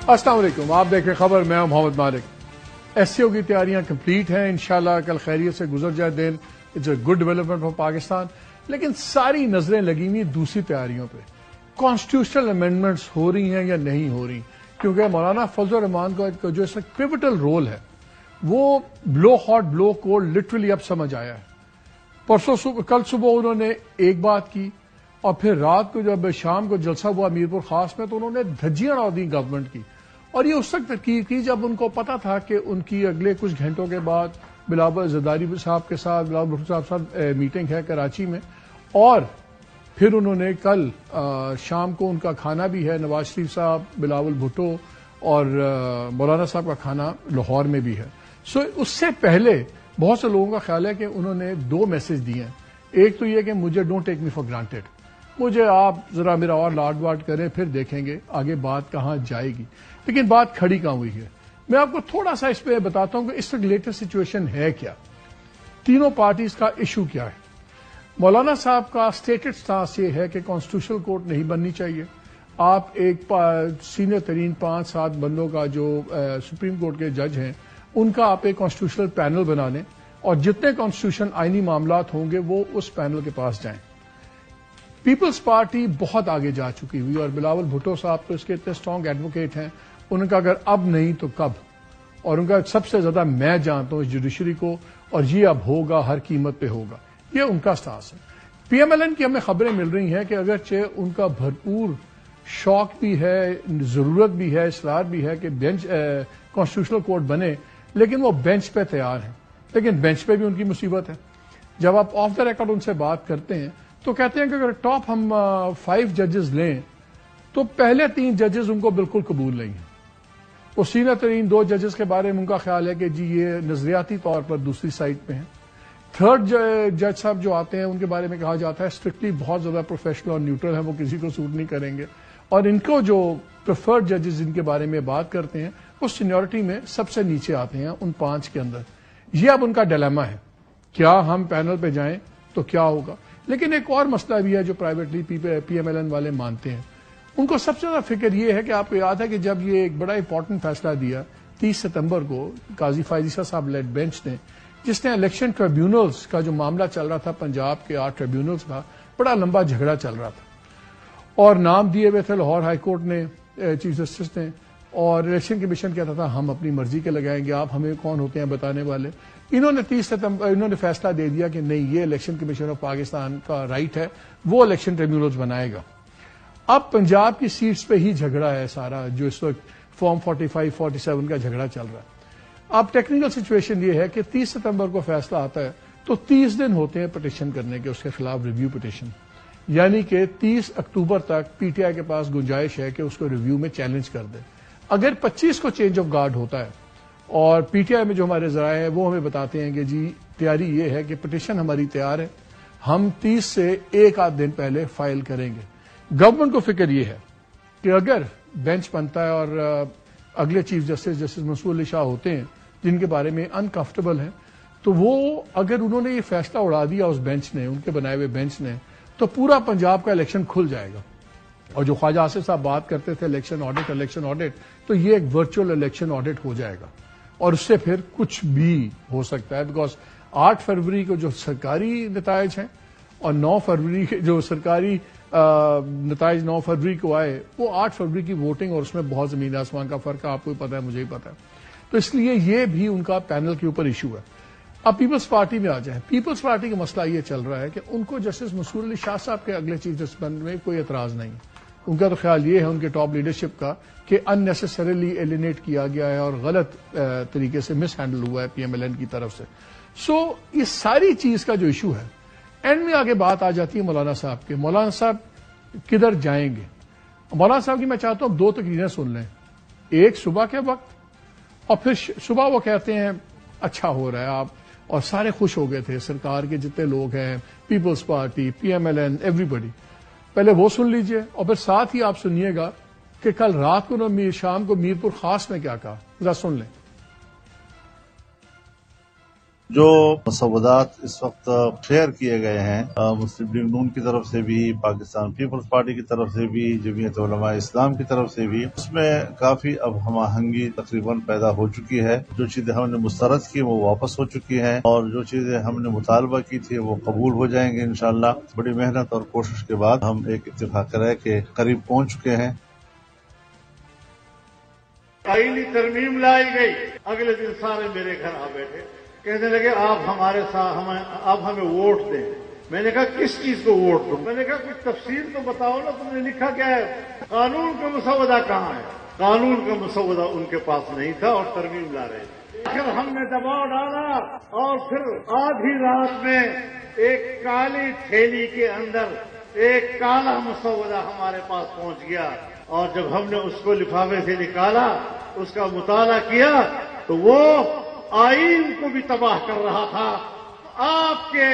السلام علیکم، آپ دیکھ رہے خبر، میں ہوں محمد مالک۔ ایس سی او کی تیاریاں کمپلیٹ ہیں، انشاءاللہ کل خیریت سے گزر جائے دن۔ It's a good development for Pakistan, لیکن ساری نظریں لگی ہوئی دوسری تیاریوں پہ، کانسٹیٹیوشنل امینڈمنٹس ہو رہی ہیں یا نہیں ہو رہی، کیونکہ مولانا فضل الرحمان کا جو اس وقت پیوٹل رول ہے وہ بلو ہاٹ بلو کولڈ لٹرلی اب سمجھ آیا ہے۔ کل صبح انہوں نے ایک بات کی، اور پھر رات کو جب شام کو جلسہ ہوا میرپور خاص میں تو انہوں نے دھجیاں اڑا دی گورنمنٹ کی، اور یہ اس وقت ترکیب کی جب ان کو پتا تھا کہ ان کی اگلے کچھ گھنٹوں کے بعد بلاول زرداری صاحب کے ساتھ بلاول بھٹو صاحب میٹنگ ہے کراچی میں، اور پھر انہوں نے کل شام کو ان کا کھانا بھی ہے، نواز شریف صاحب، بلاول بھٹو اور مولانا صاحب کا کھانا لاہور میں بھی ہے۔ سو اس سے پہلے بہت سے لوگوں کا خیال ہے کہ انہوں نے دو میسج دیے ہیں۔ ایک تو یہ کہ مجھے don't take me for granted, مجھے آپ ذرا میرا اور لاڈ واڈ کریں، پھر دیکھیں گے آگے بات کہاں جائے گی، لیکن بات کھڑی کہاں ہوئی ہے۔ میں آپ کو تھوڑا سا اس پہ بتاتا ہوں کہ اس وقت لیٹسٹ سچویشن ہے کیا، تینوں پارٹیز کا ایشو کیا ہے۔ مولانا صاحب کا اسٹیٹڈ سٹانس یہ ہے کہ کانسٹیٹیوشنل کورٹ نہیں بننی چاہیے، آپ ایک سینئر ترین 5-7 بندوں کا جو سپریم کورٹ کے جج ہیں ان کا آپ ایک کانسٹیٹیوشنل پینل بنا لیں، اور جتنے کانسٹیٹیوشن آئینی معاملات ہوں گے وہ اس پینل کے پاس جائیں۔ پیپلز پارٹی بہت آگے جا چکی ہوئی، اور بلاول بھٹو صاحب تو اس کے اتنے اسٹرانگ ایڈوکیٹ ہیں، ان کا اگر اب نہیں تو کب، اور ان کا سب سے زیادہ میں جانتا ہوں اس جوڈیشری کو، اور یہ اب ہوگا، ہر قیمت پہ ہوگا، یہ ان کا سٹانس ہے۔ پی ایم ایل این کی ہمیں خبریں مل رہی ہیں کہ اگرچہ ان کا بھرپور شوق بھی ہے، ضرورت بھی ہے، اصرار بھی ہے کہ بینچ کانسٹیٹیوشنل کورٹ بنے، لیکن وہ بینچ پہ تیار ہیں، لیکن بینچ پہ بھی ان کی مصیبت ہے۔ جب آپ آف دا ریکارڈ ان سے بات کرتے ہیں تو کہتے ہیں کہ اگر ٹاپ ہم 5 ججز لیں تو پہلے 3 ججز ان کو بالکل قبول نہیں ہیں۔ وہ سینئر ترین 2 ججز کے بارے میں ان کا خیال ہے کہ جی یہ نظریاتی طور پر دوسری سائڈ پہ ہیں۔ 3rd جج صاحب جو آتے ہیں ان کے بارے میں کہا جاتا ہے اسٹرکٹلی بہت زیادہ پروفیشنل اور نیوٹرل ہیں، وہ کسی کو سوٹ نہیں کریں گے، اور ان کو جو پریفرڈ ججز ان کے بارے میں بات کرتے ہیں وہ سینیورٹی میں سب سے نیچے آتے ہیں ان 5 کے اندر۔ یہ اب ان کا ڈیلیما ہے، کیا ہم پینل پہ جائیں تو کیا ہوگا۔ لیکن ایک اور مسئلہ بھی ہے جو privately P M L N والے مانتے ہیں، ان کو سب سے زیادہ فکر یہ ہے کہ آپ کو یاد ہے کہ جب یہ ایک بڑا امپورٹنٹ فیصلہ دیا 30 ستمبر کو قاضی فائزہ صاحب لیڈ بینچ نے، جس نے الیکشن ٹریبیونلز کا جو معاملہ چل رہا تھا پنجاب کے 8 ٹریبیونلز کا، بڑا لمبا جھگڑا چل رہا تھا، اور نام دیے ہوئے تھے لاہور ہائی کورٹ نے، چیف جسٹس نے، اور الیکشن کمیشن کہتا تھا ہم اپنی مرضی کے لگائیں گے، آپ ہمیں کون ہوتے ہیں بتانے والے۔ انہوں نے 30 ستمبر انہوں نے فیصلہ دے دیا کہ نہیں، یہ الیکشن کمیشن آف پاکستان کا رائٹ ہے، وہ الیکشن ٹریبیونلز بنائے گا۔ اب پنجاب کی سیٹس پہ ہی جھگڑا ہے سارا، جو اس وقت فارم 45-47 کا جھگڑا چل رہا ہے۔ اب ٹیکنیکل سچویشن یہ ہے کہ 30 ستمبر کو فیصلہ آتا ہے تو 30 دن ہوتے ہیں پٹیشن کرنے کے، اس کے خلاف ریویو پٹیشن، یعنی کہ 30 اکتوبر تک پی ٹی آئی کے پاس گنجائش ہے کہ اس کو ریویو میں چیلنج کر دے۔ اگر 25 کو چینج آف گارڈ ہوتا ہے، اور پی ٹی آئی میں جو ہمارے ذرائع ہیں وہ ہمیں بتاتے ہیں کہ جی تیاری یہ ہے کہ پٹیشن ہماری تیار ہے، ہم 30 سے 1 دن پہلے فائل کریں گے۔ گورنمنٹ کو فکر یہ ہے کہ اگر بینچ بنتا ہے اور اگلے چیف جسٹس منصور علی شاہ ہوتے ہیں جن کے بارے میں انکمفرٹیبل ہیں، تو وہ اگر انہوں نے یہ فیصلہ اڑا دیا اس بینچ نے، ان کے بنائے ہوئے بینچ نے، تو پورا پنجاب کا الیکشن کھل جائے گا۔ اور جو خواجہ آصف صاحب بات کرتے تھے الیکشن آڈٹ، تو یہ ایک ورچوئل الیکشن آڈٹ ہو جائے گا، اور اس سے پھر کچھ بھی ہو سکتا ہے، بیکاز 8 فروری کو جو سرکاری نتائج ہیں اور 9 فروری جو سرکاری نتائج 9 فروری کو آئے، وہ 8 فروری کی ووٹنگ، اور اس میں بہت زمین آسمان کا فرق ہے، آپ کو بھی پتا ہے، مجھے ہی پتا ہے۔ تو اس لیے یہ بھی ان کا پینل کے اوپر ایشو ہے۔ اب پیپلز پارٹی میں آ جائیں، پیپلز پارٹی کا مسئلہ یہ چل رہا ہے کہ ان کو جسٹس منصور علی شاہ صاحب کے اگلے چیف جسٹس بننے میں کوئی اعتراض نہیں، ان کا تو خیال یہ ہے ان کے ٹاپ لیڈرشپ کا کہ ان نیسیسریلی ایلینیٹ کیا گیا ہے اور غلط طریقے سے مس ہینڈل ہوا ہے پی ایم ایل این کی طرف سے۔ سو اس ساری چیز کا جو ایشو ہے، اینڈ میں آگے بات آ جاتی ہے مولانا صاحب کے، مولانا صاحب کدھر جائیں گے۔ مولانا صاحب کی میں چاہتا ہوں 2 تقریریں سن لیں، ایک صبح کے وقت، اور پھر صبح وہ کہتے ہیں اچھا ہو رہا ہے آپ، اور سارے خوش ہو گئے تھے، سرکار کے جتنے لوگ ہیں، Peoples Party, P M L N, everybody. پہلے وہ سن لیجئے، اور پھر ساتھ ہی آپ سنیے گا کہ کل رات کو شام کو میرپور خاص میں کیا کہا، ذرا سن لیں۔ جو مسودات اس وقت شیئر کیے گئے ہیں مسلم لیگ نون کی طرف سے بھی، پاکستان پیپلز پارٹی کی طرف سے بھی، جمعیت علماء اسلام کی طرف سے بھی، اس میں کافی اب ہم آہنگی تقریباً پیدا ہو چکی ہے۔ جو چیزیں ہم نے مسترد کی وہ واپس ہو چکی ہیں، اور جو چیزیں ہم نے مطالبہ کی تھی وہ قبول ہو جائیں گے انشاءاللہ۔ بڑی محنت اور کوشش کے بعد ہم ایک اتفاق رائے کے قریب پہنچ چکے ہیں۔ آئینی ترمیم لائی گئی، اگلے دن سارے میرے گھر آ بیٹھے، کہنے لگے آپ ہمارے ساتھ آپ ہمیں ووٹ دیں۔ میں نے کہا کس چیز کو ووٹ دوں؟ میں نے کہا کچھ تفصیل تو بتاؤ نا، تم نے لکھا کیا ہے؟ قانون کا مسودہ کہاں ہے؟ قانون کا مسودہ ان کے پاس نہیں تھا اور ترمیم لا رہے تھے۔ پھر ہم نے دباؤ ڈالا اور پھر آدھی رات میں ایک کالی تھیلی کے اندر ایک کالا مسودہ ہمارے پاس پہنچ گیا، اور جب ہم نے اس کو لفافے سے نکالا، اس کا مطالعہ کیا، تو وہ آئین کو بھی تباہ کر رہا تھا، آپ کے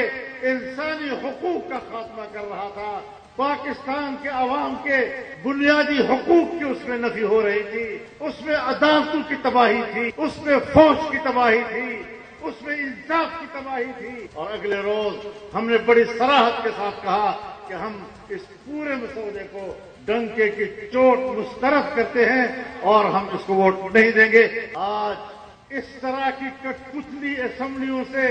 انسانی حقوق کا خاتمہ کر رہا تھا، پاکستان کے عوام کے بنیادی حقوق کی اس میں نفی ہو رہی تھی، اس میں عدالتوں کی تباہی تھی، اس میں فوج کی تباہی تھی، اس میں انصاف کی تباہی تھی۔ اور اگلے روز ہم نے بڑی صراحت کے ساتھ کہا کہ ہم اس پورے مسودے کو ڈنکے کی چوٹ مسترد کرتے ہیں اور ہم اس کو ووٹ نہیں دیں گے۔ آج اس طرح کی کٹپتلی اسمبلیوں سے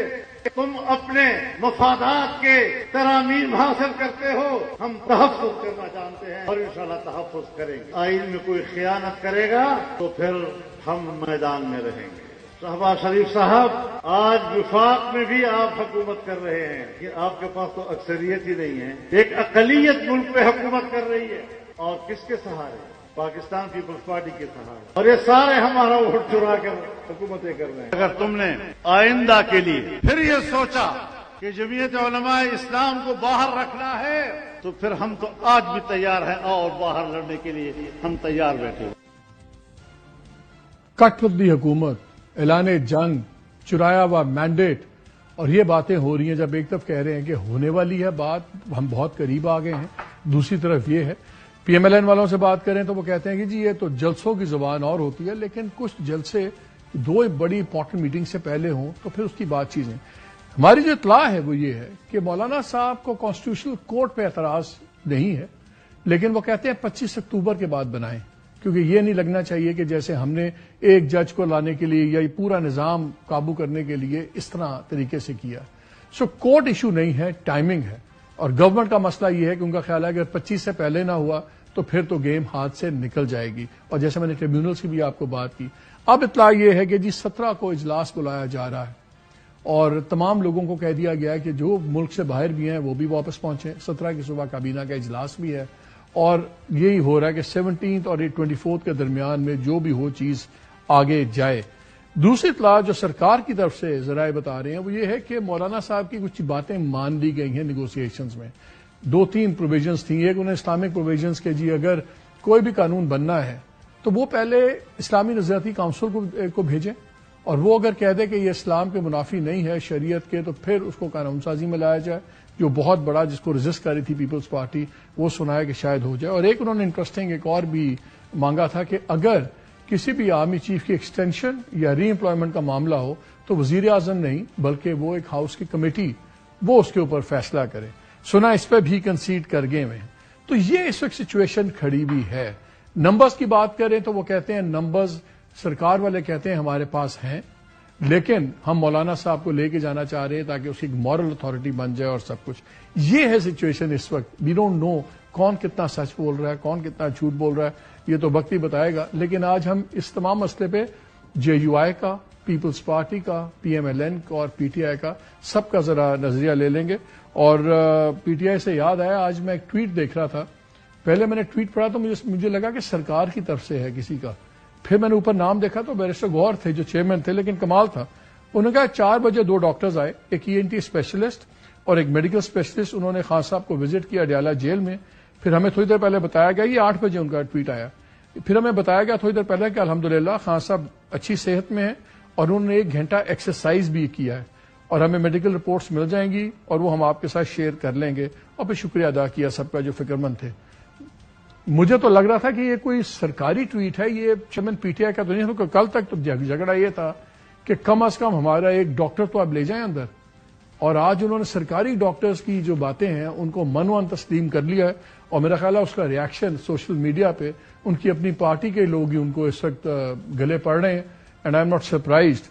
تم اپنے مفادات کے ترامیم حاصل کرتے ہو، ہم تحفظ کرنا چاہتے ہیں اور انشاءاللہ تحفظ کریں گے۔ آئین میں کوئی خیانت کرے گا تو پھر ہم میدان میں رہیں گے۔ شہباز شریف صاحب، آج وفاق میں بھی آپ حکومت کر رہے ہیں کہ آپ کے پاس تو اکثریت ہی نہیں ہے، ایک اقلیت ملک پہ حکومت کر رہی ہے، اور کس کے سہارے؟ پاکستان پیپلز پارٹی کے سہارے، اور یہ سارے ہمارا ووٹ چرا کر حکومتیں کر رہے ہیں۔ اگر تم نے آئندہ کے لیے پھر یہ سوچا کہ جمعیت علماء اسلام کو باہر رکھنا ہے، تو پھر ہم تو آج بھی تیار ہیں، اور باہر لڑنے کے لیے ہم تیار بیٹھے۔ کٹپتلی حکومت، اعلان جنگ، چرایا ہوا مینڈیٹ، اور یہ باتیں ہو رہی ہیں جب ایک طرف کہہ رہے ہیں کہ ہونے والی ہے بات، ہم بہت قریب آ گئے ہیں، دوسری طرف یہ ہے پی ایم ایل این والوں سے بات کریں تو وہ کہتے ہیں کہ جی یہ تو جلسوں کی زبان اور ہوتی ہے، لیکن کچھ جلسے دو بڑی امپورٹنٹ میٹنگ سے پہلے ہوں تو پھر اس کی بات چیزیں۔ ہماری جو اطلاع ہے وہ یہ ہے کہ مولانا صاحب کو کانسٹیٹیوشنل کورٹ پہ اعتراض نہیں ہے، لیکن وہ کہتے ہیں 25 اکتوبر کے بعد بنائیں، کیونکہ یہ نہیں لگنا چاہیے کہ جیسے ہم نے ایک جج کو لانے کے لیے یا یہ پورا نظام قابو کرنے کے لیے اس طرح طریقے سے کیا۔ سو کورٹ ایشو نہیں ہے، ٹائمنگ ہے، اور گورنمنٹ کا مسئلہ یہ ہے کہ ان کا خیال ہے کہ اگر 25 سے پہلے نہ ہوا تو پھر تو گیم ہاتھ سے نکل جائے گی، اور جیسے میں نے ٹریبیونلز کی بھی آپ کو بات کی۔ اب اطلاع یہ ہے کہ جی 17 کو اجلاس بلایا جا رہا ہے، اور تمام لوگوں کو کہہ دیا گیا ہے کہ جو ملک سے باہر بھی ہیں وہ بھی واپس پہنچیں۔ 17 کی صبح کابینہ کا اجلاس بھی ہے، اور یہی ہو رہا ہے کہ 17 اور 24 کے درمیان میں جو بھی ہو چیز آگے جائے۔ دوسری اطلاع جو سرکار کی طرف سے ذرائع بتا رہے ہیں وہ یہ ہے کہ مولانا صاحب کی کچھ باتیں مان لی گئی ہیں نیگوسیشنز میں۔ 2-3 پروویژنز تھیں، ایک انہیں اسلامک پروویژنز کے جی اگر کوئی بھی قانون بننا ہے تو وہ پہلے اسلامی نظریاتی کونسل کو بھیجیں، اور وہ اگر کہہ دے کہ یہ اسلام کے منافی نہیں ہے شریعت کے، تو پھر اس کو قانون سازی میں لایا جائے، جو بہت بڑا جس کو رجسٹ کر رہی تھی پیپلز پارٹی، وہ سنایا کہ شاید ہو جائے۔ اور ایک انہوں نے انٹرسٹنگ ایک اور بھی مانگا تھا کہ اگر کسی بھی آرمی چیف کی ایکسٹینشن یا ری امپلائمنٹ کا معاملہ ہو تو وزیر اعظم نہیں بلکہ وہ ایک ہاؤس کی کمیٹی وہ اس کے اوپر فیصلہ کرے۔ سنا اس پہ بھی کنسیڈ کر گئے ہیں۔ تو یہ اس وقت سچویشن کھڑی بھی ہے۔ نمبرز کی بات کریں تو وہ کہتے ہیں نمبرز سرکار والے کہتے ہیں ہمارے پاس ہیں، لیکن ہم مولانا صاحب کو لے کے جانا چاہ رہے ہیں تاکہ اس کی ایک مورل اتھارٹی بن جائے اور سب کچھ۔ یہ ہے سچویشن اس وقت۔ وی ڈونٹ نو کون کتنا سچ بول رہا ہے، کون کتنا جھوٹ بول رہا ہے، یہ تو وقت ہی بتائے گا۔ لیکن آج ہم اس تمام مسئلے پہ جے یو آئی کا، پیپلز پارٹی کا، پی ایم ایل این کا اور پی ٹی آئی کا سب کا ذرا نظریہ لے لیں گے۔ اور پی ٹی آئی سے یاد آیا، آج میں ایک ٹویٹ دیکھ رہا تھا، پہلے میں نے ٹویٹ پڑھا تو مجھے لگا کہ سرکار کی طرف سے ہے کسی کا، پھر میں نے اوپر نام دیکھا تو بیرسٹر گوہر تھے جو چیئرمین تھے، لیکن کمال تھا، انہوں نے کہا 4 بجے 2 ڈاکٹرز آئے، ایک ENT اسپیشلسٹ اور ایک میڈیکل اسپیشلسٹ، انہوں نے خان صاحب کو وزٹ کیا اڈیالہ جیل میں۔ پھر ہمیں تھوڑی دیر پہلے بتایا گیا، یہ 8 بجے ان کا ٹویٹ آیا، پھر ہمیں بتایا گیا تھوڑی دیر پہلے کہ الحمدللہ خان صاحب اچھی صحت میں ہیں اور انہوں نے 1 گھنٹہ ایکسرسائز بھی کیا ہے، اور ہمیں میڈیکل رپورٹس مل جائیں گی اور وہ ہم آپ کے ساتھ شیئر کر لیں گے۔ اور پھر شکریہ ادا کیا سب کا جو فکر مند تھے۔ مجھے تو لگ رہا تھا کہ یہ کوئی سرکاری ٹویٹ ہے، یہ چیئرمین پی ٹی آئی کا تو نہیں، کل تک تو جھگڑا یہ تھا کہ کم از کم ہمارا ایک ڈاکٹر تو آپ لے جائیں اندر. اور آج انہوں نے سرکاری ڈاکٹرز کی جو باتیں ہیں ان کو منوان تسلیم کر لیا ہے، اور میرا خیال ہے اس کا ریاکشن سوشل میڈیا پہ ان کی اپنی پارٹی کے لوگ ہی ان کو اس وقت گلے پڑ رہے ہیں، and I am not surprised.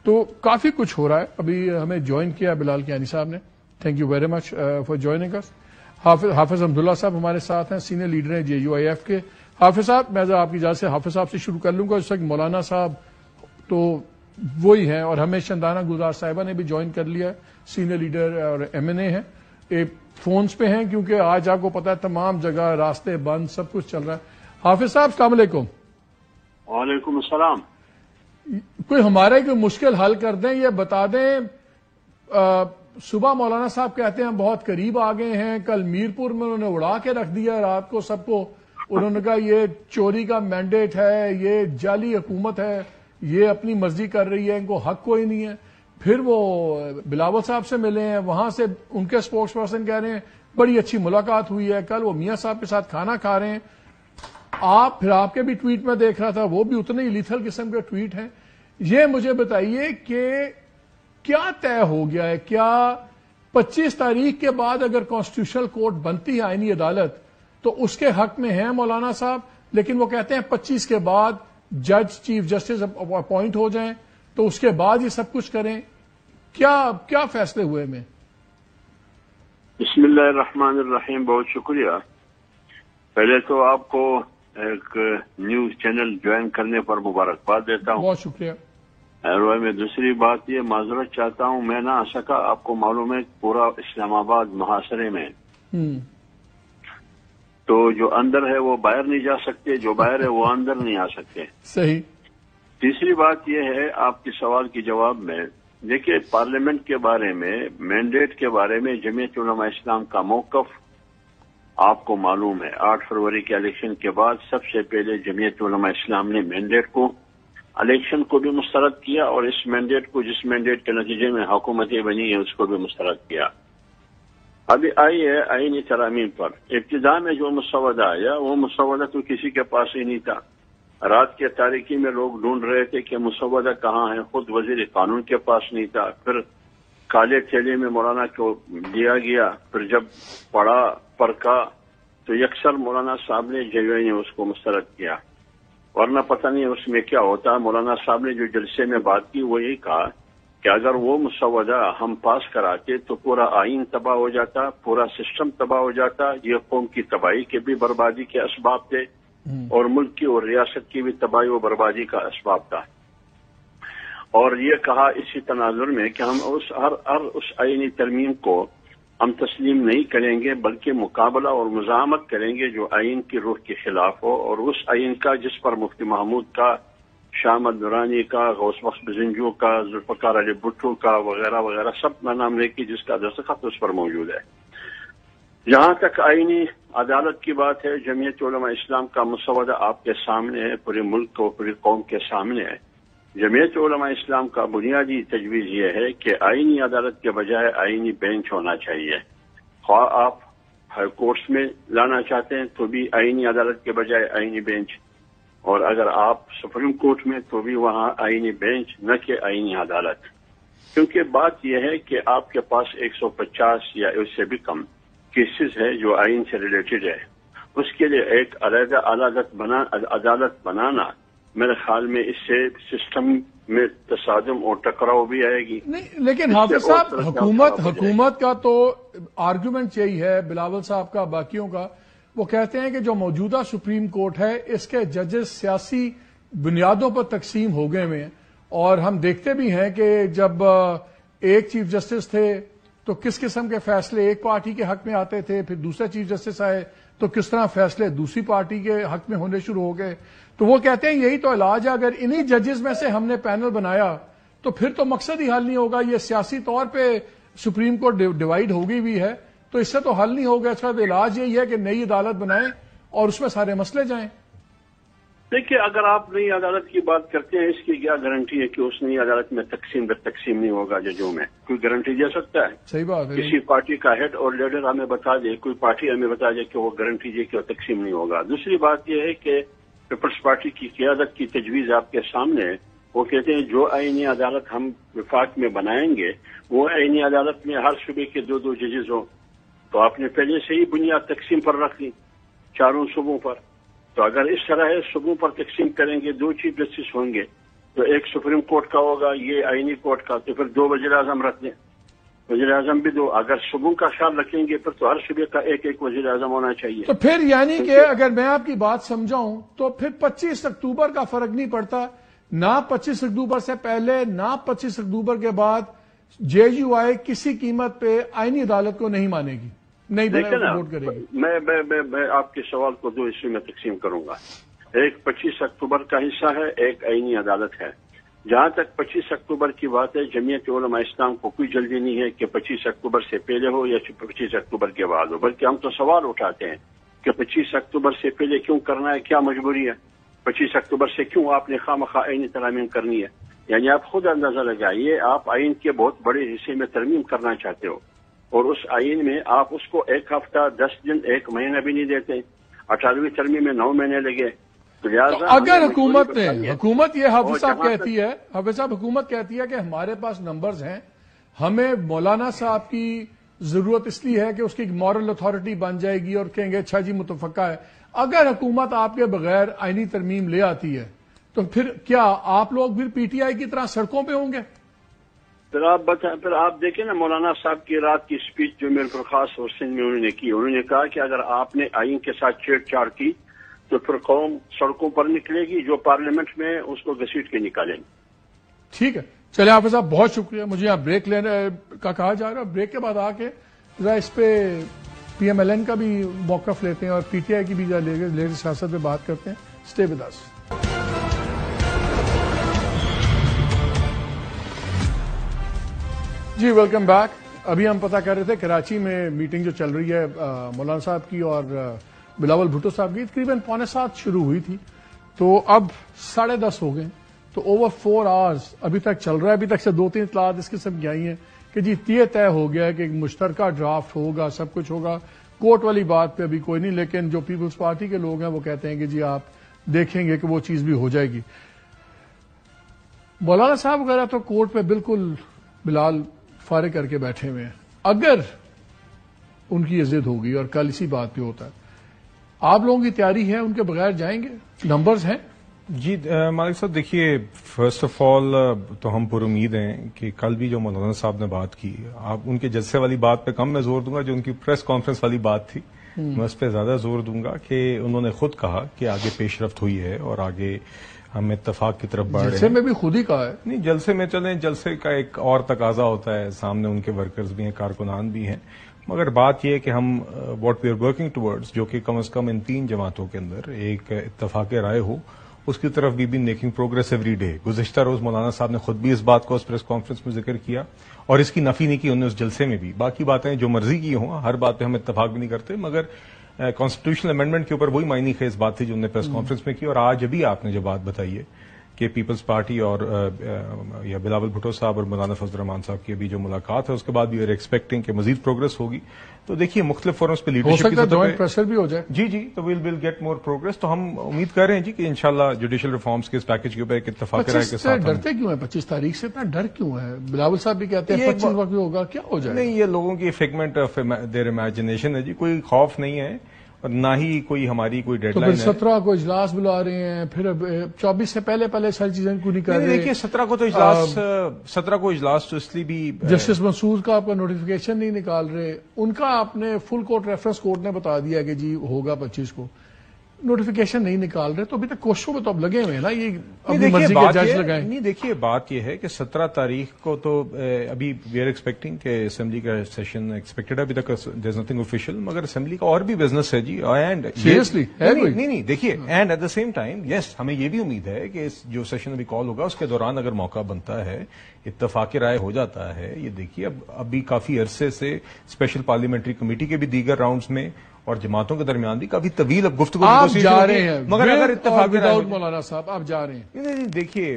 تو کافی کچھ ہو رہا ہے. ابھی ہمیں جوائن کیا بلال کیانی صاحب نے، thank you very much for joining اس. حافظ حمداللہ صاحب ہمارے ساتھ ہیں، سینئر لیڈر ہیں JUIF کے. حافظ صاحب، میں آپ کی اجازت سے حافظ صاحب سے شروع کر لوں گا. اس وقت مولانا صاحب تو وہی ہیں، اور ہمیں شندانہ گلزار صاحبہ نے بھی جوائن کر لیا ہے، سینئر لیڈر اور MNA ہیں. فونز پہ ہیں کیونکہ آج آپ کو پتا ہے تمام جگہ راستے بند، سب کچھ چل رہا ہے. حافظ صاحب السلام علیکم. وعلیکم السلام. کوئی ہمارے کوئی مشکل حل کر دیں، یہ بتا دیں. صبح مولانا صاحب کہتے ہیں ہم بہت قریب آ گئے ہیں، کل میرپور میں انہوں نے اڑا کے رکھ دیا رات کو سب کو. انہوں نے کہا یہ چوری کا مینڈیٹ ہے، یہ جعلی حکومت ہے، یہ اپنی مرضی کر رہی ہے، ان کو حق کوئی نہیں ہے. پھر وہ بلاول صاحب سے ملے ہیں، وہاں سے ان کے اسپوکس پرسن کہہ رہے ہیں بڑی اچھی ملاقات ہوئی ہے. کل وہ میاں صاحب کے ساتھ کھانا کھا رہے ہیں. پھر آپ کے بھی ٹویٹ میں دیکھ رہا تھا، وہ بھی اتنے ہی لیتھل قسم کے ٹویٹ ہیں. یہ مجھے بتائیے کہ کیا طے ہو گیا ہے؟ کیا 25 تاریخ کے بعد اگر کانسٹیٹیوشنل کورٹ بنتی ہے آئینی عدالت تو اس کے حق میں ہیں مولانا صاحب، لیکن وہ کہتے ہیں 25 کے بعد جج چیف جسٹس اپوائنٹ ہو جائیں تو اس کے بعد یہ سب کچھ کریں. کیا فیصلے ہوئے میں؟ بسم اللہ الرحمن الرحیم. بہت شکریہ. پہلے تو آپ کو ایک نیوز چینل جوائن کرنے پر مبارکباد دیتا ہوں. بہت شکریہ. اور میں دوسری بات یہ معذرت چاہتا ہوں، میں نہ آ سکا. آپ کو معلوم ہے پورا اسلام آباد محاصرے میں، تو جو اندر ہے وہ باہر نہیں جا سکتے، جو باہر ہے وہ اندر نہیں آ سکتے. صحیح. تیسری بات یہ ہے آپ کے سوال کے جواب میں، دیکھیے پارلیمنٹ کے بارے میں، مینڈیٹ کے بارے میں جمعیت علماء اسلام کا موقف آپ کو معلوم ہے. 8 فروری کے الیکشن کے بعد سب سے پہلے جمعیت علماء اسلام نے مینڈیٹ کو، الیکشن کو بھی مسترد کیا، اور اس مینڈیٹ کو، جس مینڈیٹ کے نتیجے میں حکومتیں بنی ہیں، اس کو بھی مسترد کیا. ابھی آئی ہے آئینی ترامیم پر. ابتدا میں جو مسودہ آیا وہ مسودہ تو کسی کے پاس ہی نہیں تھا. رات کے تاریکی میں لوگ ڈھونڈ رہے تھے کہ مسودہ کہاں ہے، خود وزیر قانون کے پاس نہیں تھا. پھر کالے تھیلے میں مولانا کو دیا گیا. پھر جب پرکھا تو یکسر مولانا صاحب نے JUI نے اس کو مسترد کیا، ورنہ پتہ نہیں اس میں کیا ہوتا. مولانا صاحب نے جو جلسے میں بات کی وہ یہی کہا کہ اگر وہ مسودہ ہم پاس کراتے تو پورا آئین تباہ ہو جاتا، پورا سسٹم تباہ ہو جاتا. یہ قوم کی تباہی کے بھی بربادی کے اسباب تھے، اور ملک کی اور ریاست کی بھی تباہی و بربادی کا اسباب تھا. اور یہ کہا اسی تناظر میں کہ ہم اس آئینی ترمیم کو ہم تسلیم نہیں کریں گے، بلکہ مقابلہ اور مزاحمت کریں گے جو آئین کی روح کے خلاف ہو، اور اس آئین کا جس پر مفتی محمود کا، شاہ احمد نورانی کا، غوث بخش بزنجو کا، ذوالفقار علی بھٹو کا وغیرہ وغیرہ سب کا نام لے کے جس کا دستخط اس پر موجود ہے. جہاں تک آئینی عدالت کی بات ہے، جمعیت علماء اسلام کا مسودہ آپ کے سامنے ہے، پورے ملک کو، پوری قوم کے سامنے ہے. جمعیت علماء اسلام کا بنیادی تجویز یہ ہے کہ آئینی عدالت کے بجائے آئینی بینچ ہونا چاہیے. خواہ آپ ہائی کورٹس میں لانا چاہتے ہیں تو بھی آئینی عدالت کے بجائے آئینی بینچ، اور اگر آپ سپریم کورٹ میں تو بھی وہاں آئینی بینچ نہ کہ آئینی عدالت. کیونکہ بات یہ ہے کہ آپ کے پاس 150 یا اس سے بھی کم کیسز ہے جو آئین سے ریلیٹڈ ہے. اس کے لیے ایک علیحدہ عدالت بنانا میرے خیال میں اس سے سسٹم میں تصادم اور ٹکراؤ بھی آئے گی. نہیں، لیکن حافظ صاحب حکومت کا تو آرگومنٹ یہی ہے، بلاول صاحب کا، باقیوں کا. وہ کہتے ہیں کہ جو موجودہ سپریم کورٹ ہے اس کے ججز سیاسی بنیادوں پر تقسیم ہو گئے ہیں، اور ہم دیکھتے بھی ہیں کہ جب ایک چیف جسٹس تھے تو کس قسم کے فیصلے ایک پارٹی کے حق میں آتے تھے، پھر دوسرے چیف جسٹس آئے تو کس طرح فیصلے دوسری پارٹی کے حق میں ہونے شروع ہو گئے. تو وہ کہتے ہیں یہی تو علاج ہے. اگر انہی ججز میں سے ہم نے پینل بنایا تو پھر تو مقصد ہی حل نہیں ہوگا. یہ سیاسی طور پہ سپریم کورٹ ڈیوائیڈ ہو گئی بھی ہے تو اس سے تو حل نہیں ہوگا. اس کا علاج یہی ہے کہ نئی عدالت بنائیں اور اس میں سارے مسئلے جائیں. دیکھیے اگر آپ نئی عدالت کی بات کرتے ہیں، اس کی کیا گارنٹی ہے کہ اس نئی عدالت میں تقسیم در تقسیم نہیں ہوگا ججوں میں؟ کوئی گارنٹی دے سکتا ہے؟ صحیح بات ہے. کسی پارٹی کا ہیڈ اور لیڈر ہمیں بتا دے، کوئی پارٹی ہمیں بتا دے کہ وہ گارنٹی دے کہ وہ تقسیم نہیں ہوگا. دوسری بات یہ ہے کہ پیپلز پارٹی کی قیادت کی تجویز آپ کے سامنے ہے، وہ کہتے ہیں جو آئینی عدالت ہم وفاق میں بنائیں گے وہ آئینی عدالت میں ہر صوبے کے 2 ججز ہوں. تو آپ نے پہلے سے ہی بنیاد تقسیم پر رکھ لی 4 صوبوں پر. تو اگر اس طرح صوبوں پر تقسیم کریں گے 2 چیف جسٹس ہوں گے تو ایک سپریم کورٹ کا ہوگا یہ آئینی کورٹ کا, تو پھر 2 وزیر اعظم رکھ دیں, وزیر اعظم بھی 2. اگر صوبوں کا خیال رکھیں گے پھر تو ہر صوبے کا ایک وزیر اعظم ہونا چاہیے. تو پھر یعنی کہ اگر میں آپ کی بات سمجھاؤں تو پھر 25 اکتوبر کا فرق نہیں پڑتا, نہ 25 اکتوبر سے پہلے نہ 25 اکتوبر کے بعد JUI کسی قیمت پہ آئینی عدالت کو نہیں مانے گی, نہیں ووٹ کرے گی. میں آپ کے سوال کو 2 حصوں میں تقسیم کروں گا. ایک 25 اکتوبر کا حصہ ہے, ایک آئینی عدالت ہے. جہاں تک 25 اکتوبر کی بات ہے, جمعیت علماء اسلام کو کوئی جلدی نہیں ہے کہ 25 اکتوبر سے پہلے ہو یا 25 اکتوبر کے بعد ہو, بلکہ ہم تو سوال اٹھاتے ہیں کہ 25 اکتوبر سے پہلے کیوں کرنا ہے, کیا مجبوری ہے؟ 25 اکتوبر سے کیوں آپ نے خواہ آئینی ترامیم کرنی ہے؟ یعنی آپ خود اندازہ لگائیے, آپ آئین کے بہت بڑے حصے میں ترمیم کرنا چاہتے ہو اور اس آئین میں آپ اس کو 1 ہفتہ 10 دن 1 مہینہ بھی نہیں دیتے. 18ویں ترمیم میں 9 مہینے لگے. تو اگر حکومت یہ حافظ صاحب کہتی ہے, حافظ صاحب حکومت کہتی ہے کہ ہمارے پاس نمبرز ہیں, ہمیں مولانا صاحب کی ضرورت اس لیے ہے کہ اس کی ایک مورل اتھارٹی بن جائے گی اور کہیں گے اچھا جی متفقہ ہے. اگر حکومت آپ کے بغیر آئینی ترمیم لے آتی ہے تو پھر کیا آپ لوگ پھر PTI کی طرح سڑکوں پہ ہوں گے؟ پھر آپ دیکھیں نا مولانا صاحب کی رات کی اسپیچ جو میرے خاص اور سندھ میں انہوں نے کی, انہوں نے کہا کہ اگر آپ نے آئین کے ساتھ چھیڑ چھاڑ کی تو پھر قوم سڑکوں پر نکلے گی, جو پارلیمنٹ میں اس کو گھسیٹ کے نکالیں گے. ٹھیک ہے, چلے حافظ صاحب بہت شکریہ. مجھے یہاں بریک لینے کا کہا جا رہا ہے, بریک کے بعد آ کے ذرا اس پہ PMLN کا بھی موقف لیتے ہیں اور PTI کی بھی لیڈر سیاست پہ بات کرتے ہیں. Stay with us. جی ویلکم بیک. ابھی ہم پتہ کر رہے تھے کراچی میں میٹنگ جو چل رہی ہے مولانا صاحب کی اور بلاول بھٹو صاحب کی تقریباً 6:45 شروع ہوئی تھی, تو اب 10:30 ہو گئے, تو اوور 4 آورز ابھی تک چل رہا ہے. ابھی تک سے 2-3 اطلاعات اس قسم کی آئی ہیں کہ جی یہ طے ہو گیا ہے کہ ایک مشترکہ ڈرافٹ ہوگا, سب کچھ ہوگا. کورٹ والی بات پہ ابھی کوئی نہیں, لیکن جو پیپلز پارٹی کے لوگ ہیں وہ کہتے ہیں کہ جی آپ دیکھیں گے کہ وہ چیز بھی ہو جائے گی. مولانا صاحب وغیرہ تو کورٹ پہ بالکل بلال فارغ کر کے بیٹھے ہوئے ہیں. اگر ان کی ضد ہوگی اور کل اسی بات پہ ہوتا ہے, آپ لوگوں کی تیاری ہے ان کے بغیر جائیں گے؟ نمبرز ہیں؟ جی مالک صاحب دیکھیے, فرسٹ آف آل تو ہم پر امید ہیں کہ کل بھی جو مولانا صاحب نے بات کی, آپ ان کے جلسے والی بات پہ کم میں زور دوں گا, جو ان کی پریس کانفرنس والی بات تھی میں اس پہ زیادہ زور دوں گا کہ انہوں نے خود کہا کہ آگے پیش رفت ہوئی ہے اور آگے ہم اتفاق کی طرف بڑھ رہے ہیں. جلسے میں بھی خود ہی کہا ہے. نہیں, جلسے میں چلیں, جلسے کا ایک اور تقاضا ہوتا ہے, سامنے ان کے ورکرز بھی ہیں, کارکنان بھی ہیں, مگر بات یہ ہے کہ ہم what we are working towards, جو کہ کم از کم ان 3 جماعتوں کے اندر ایک اتفاق رائے ہو, اس کی طرف وی بین میکنگ پروگرس ایوری ڈے. گزشتہ روز مولانا صاحب نے خود بھی اس بات کو اس پریس کانفرنس میں ذکر کیا اور اس کی نفی نہیں کی انہوں نے اس جلسے میں بھی. باقی باتیں جو مرضی کی ہوں, ہر بات پہ ہم اتفاق بھی نہیں کرتے, مگر کانسٹیٹیوشنل امینڈمنٹ کے اوپر وہی معنی خیز بات تھی جو انہوں نے پریس کانفرنس میں کی. اور آج ابھی آپ نے جو بات بتائی ہے کہ پیپلز پارٹی اور یا بلاول بھٹو صاحب اور مولانا فضل الرحمان صاحب کی ابھی جو ملاقات ہے اس کے بعد بھی ایکسپیکٹنگ کہ مزید پروگرس ہوگی. تو دیکھیے مختلف فورمز پہ لیڈرشپ کی سطح پہ پریشر بھی ہو جائے. جی تو ویل گیٹ مور پروگرس. تو ہم امید کر رہے ہیں جی کہ انشاءاللہ جوڈیشل ریفارمز کے اس پیکج کے اوپر ایک اتفاق رائے کے ساتھ. ڈرتے کیوں ہیں 25 تاریخ سے, اتنا ڈر کیوں ہے؟ بلاول صاحب بھی کہتے ہیں 25 وقت ہوگا, کیا ہو جائے؟ نہیں, یہ لوگوں کی فگمنٹ آف دیئر امیجنیشن ہے جی, کوئی خوف نہیں ہے اور نہ ہی کوئی ہماری کوئی ڈیڈ لائن ہے. 17 کو اجلاس بلا رہے ہیں, پھر 24 سے پہلے ساری چیزیں کیوں نہیں کر رہے؟ دیکھیے 17 کو اجلاس تو اس لیے بھی جسٹس منصور کا آپ کا نوٹیفیکیشن نہیں نکال رہے, ان کا آپ نے فل کورٹ ریفرنس کورٹ نے بتا دیا کہ جی ہوگا 25 کو, نوٹیفیکیشن نہیں نکال رہے, تو ابھی تک کوششوں میں تو اب لگے ہوئے ہیں نا, یہ اپنی مرضی کے جج لگائیں. نہیں دیکھیے بات یہ ہے کہ 17 تاریخ کو تو ابھی وی آر ایکسپیکٹنگ کہ اسمبلی کا سیشن ایکسپیکٹڈ ہے, ابھی تک دیر از نتھنگ آفیشیل, مگر اسمبلی کا اور بھی بزنس ہے جی. اینڈ سیریسلی نہیں دیکھیے, and at the same time yes ہمیں یہ بھی امید ہے کہ جو سیشن ابھی کال ہوگا اس کے دوران اگر موقع بنتا ہے, اتفاق رائے ہو جاتا ہے, یہ دیکھیے ابھی کافی عرصے سے اسپیشل پارلیمنٹری کمیٹی کے بھی دیگر راؤنڈز میں اور جماعتوں کے درمیان بھی کافی طویل اب گفتگو آپ جا رہے ہیں مگر اگر اتفاق مولانا صاحب آپ جا رہے ہیں دیکھیے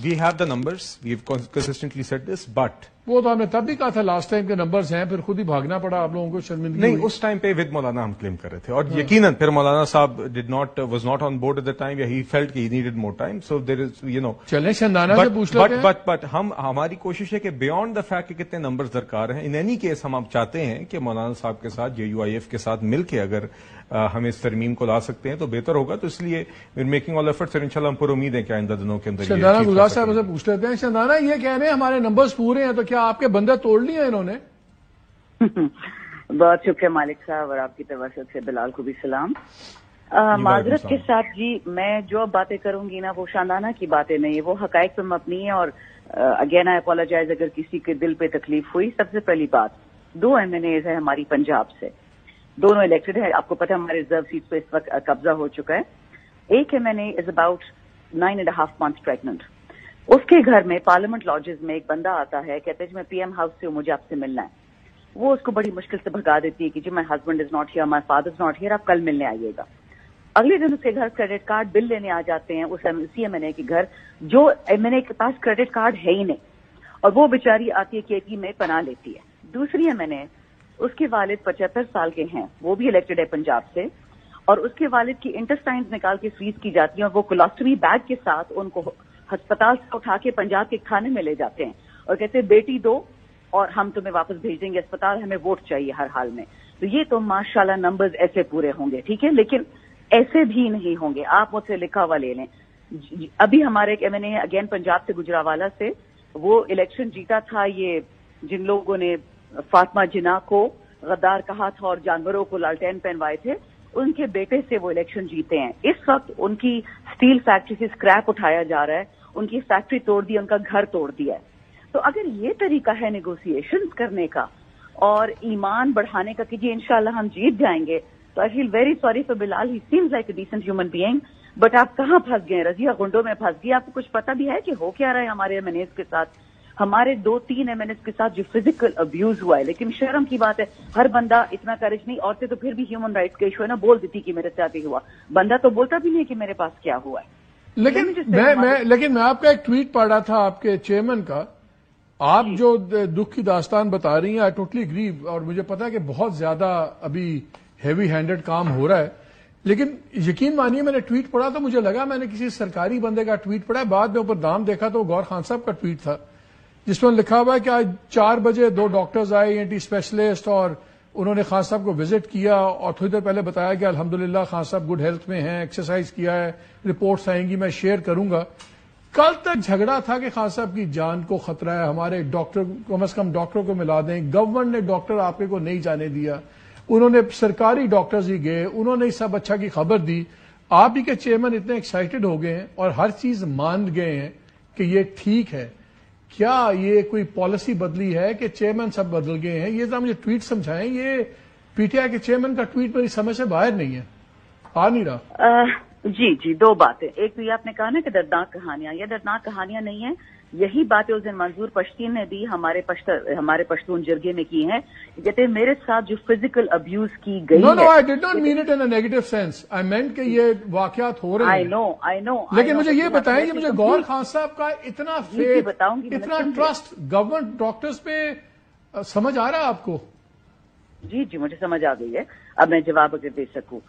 we have the numbers we have consistently said this but وہ تو ہم نے تب بھی کہا تھا لاسٹ ٹائم کے نمبرز ہیں پھر خود ہی بھاگنا پڑا آپ لوگوں کو شرمندگی نہیں اس ٹائم پہ ود مولانا ہم کلیم کر رہے تھے اور یقیناً پھر مولانا صاحب was not on board at the time یا ہی فیلٹ کہ he needed more time so there is you know چلیں شندانہ سے پوچھ لیتے ہیں بٹ ہماری کوشش ہے کہ بیونڈ دا فیکٹ کہ کتنے نمبرز درکار ہیں ان اینی کیس ہم چاہتے ہیں کہ مولانا صاحب کے ساتھ JUIF کے ساتھ مل کے اگر ہم اس ترمیم کو لا سکتے ہیں تو بہتر ہوگا تو اس لیے میکنگ آل ایفرٹس اور انشاءاللہ ہم پر امید ہے کہ آئندہ دنوں کے اندر شندانہ گلزار صاحب سے پوچھ لیتے ہیں شندانہ یہ کہہ رہے ہیں ہمارے نمبرز پورے ہیں تو کیا آپ کے بندے توڑ لیے انہوں نے بہت شکریہ مالک صاحب اور آپ کی توسط سے بلال کو بھی سلام معذرت کے ساتھ جی میں جو باتیں کروں گی نا وہ شاندانہ کی باتیں نہیں وہ حقائق پہ مبنی ہے اور اگین آئی اپولوجائز اگر کسی کے دل پہ تکلیف ہوئی سب سے پہلی بات 2 MNAs ہیں ہماری پنجاب سے دونوں الیکٹڈ ہے آپ کو پتا ہمارے ریزرو سیٹ پہ اس وقت قبضہ ہو چکا ہے ایک MNA is about 9.5 months pregnant اس کے گھر میں پارلیمنٹ لاجز میں ایک بندہ آتا ہے کہتے ہیں میں PM ہاؤس سے ہوں مجھے آپ سے ملنا ہے وہ اس کو بڑی مشکل سے بھگا دیتی ہے کہ جی my husband is not here my father is not here آپ کل ملنے آئیے گا اگلے دن اس کے گھر کریڈٹ کارڈ بل لینے آ جاتے ہیں اسی MNA کے گھر جو MNA کے پاس کریڈٹ کارڈ ہے ہی نہیں اور وہ بیچاری آتی ہے KP میں پناہ لیتی ہے دوسری MNA اس کے والد 75 سال کے ہیں وہ بھی الیکٹڈ ہے پنجاب سے اور اس کے والد کی انٹسٹائنز نکال کے فریز کی جاتی ہیں اور وہ کولاسٹمی بیگ کے ساتھ ان کو ہسپتال سے اٹھا کے پنجاب کے کھانے میں لے جاتے ہیں اور کہتے ہیں بیٹی دو اور ہم تمہیں واپس بھیج دیں گے اسپتال ہمیں ووٹ چاہیے ہر حال میں تو یہ تو ماشاءاللہ نمبرز ایسے پورے ہوں گے ٹھیک ہے لیکن ایسے بھی نہیں ہوں گے آپ مجھ سے لکھا ہوا لے لیں ابھی ہمارے ایک MNA اگین پنجاب سے گجراوالا سے وہ الیکشن جیتا تھا یہ جن لوگوں نے فاطمہ جناح کو غدار کہا تھا اور جانوروں کو لالٹین پہنوائے تھے ان کے بیٹے سے وہ الیکشن جیتے ہیں اس وقت ان کی اسٹیل فیکٹری سے اسکریپ اٹھایا جا رہا ہے ان کی فیکٹری توڑ دی ان کا گھر توڑ دیا ہے تو اگر یہ طریقہ ہے نیگوسیشن کرنے کا اور ایمان بڑھانے کا کہ جی انشاءاللہ ہم جیت جائیں گے تو I feel very sorry for Bilal he seems like a decent human being but آپ کہاں پھنس گئے رضیہ گنڈوں میں پھنس گئے آپ کو کچھ پتا بھی ہے کہ ہو کیا رہا ہے ہمارے MNAs کے ساتھ ہمارے 2-3 MNAs کے ساتھ جو فزیکل ابیوز ہوا ہے لیکن شرم کی بات ہے ہر بندہ اتنا کریج نہیں عورتیں تو پھر بھی ہیومن رائٹس کا ایشو ہے نا بول دیتی کہ میرے ساتھ ہی ہوا بندہ تو بولتا بھی نہیں کہ میرے پاس کیا ہوا ہے لیکن میں آپ کا ایک ٹویٹ پڑھ رہا تھا آپ کے چیئرمین کا آپ جو دکھ کی داستان بتا رہی ہیں آئی ٹوٹلی اگری اور مجھے پتا ہے کہ بہت زیادہ ابھی ہیوی ہینڈڈ کام ہو رہا ہے لیکن یقین مانیے میں نے ٹویٹ پڑھا تو مجھے لگا میں نے کسی سرکاری بندے کا ٹویٹ پڑھا بعد میں اوپر دام دیکھا تو غور خان صاحب کا ٹویٹ تھا جس میں لکھا ہوا ہے کہ آج 4 بجے 2 ڈاکٹرز آئے ENT اسپیشلسٹ اور انہوں نے خان صاحب کو وزٹ کیا اور تھوڑی دیر پہلے بتایا کہ الحمدللہ خان صاحب گڈ ہیلتھ میں ہیں ایکسرسائز کیا ہے رپورٹس آئیں گی میں شیئر کروں گا کل تک جھگڑا تھا کہ خان صاحب کی جان کو خطرہ ہے ہمارے ڈاکٹر کم از کم ڈاکٹر کو ملا دیں گورنمنٹ نے ڈاکٹر آپ کے کو نہیں جانے دیا انہوں نے سرکاری ڈاکٹرز ہی گئے انہوں نے سب اچھا کی خبر دی آپ ہی کے چیئرمین اتنے ایکسائٹڈ ہو گئے ہیں اور ہر چیز مان گئے ہیں کہ یہ ٹھیک ہے کیا یہ کوئی پالیسی بدلی ہے کہ چیئرمین سب بدل گئے ہیں یہ ذرا مجھے ٹویٹ سمجھائیں یہ PTI کے چیئرمین کا ٹویٹ میری سمجھ سے باہر نہیں ہے آ نہیں رہا جی 2 باتیں ایک تو یہ آپ نے کہا نا کہ دردناک کہانیاں یہ دردناک کہانیاں نہیں ہیں یہی باتیں اس دن منظور پشتین نے بھی ہمارے پشتون جرگے میں کی ہیں کہتے ہیں میرے ساتھ جو فزیکل ابیوز کی گئی No, I did not mean it in a negative sense. I meant کہ یہ واقعات ہو رہے ہیں I know. لیکن مجھے یہ بتائیں کہ مجھے غور خان صاحب کا اتنا فیتھ اتنا ٹرسٹ گورنمنٹ ڈاکٹرز پہ سمجھ آ رہا ہے آپ کو جی مجھے سمجھ آ گئی ہے اب میں جواب اگر دے سکوں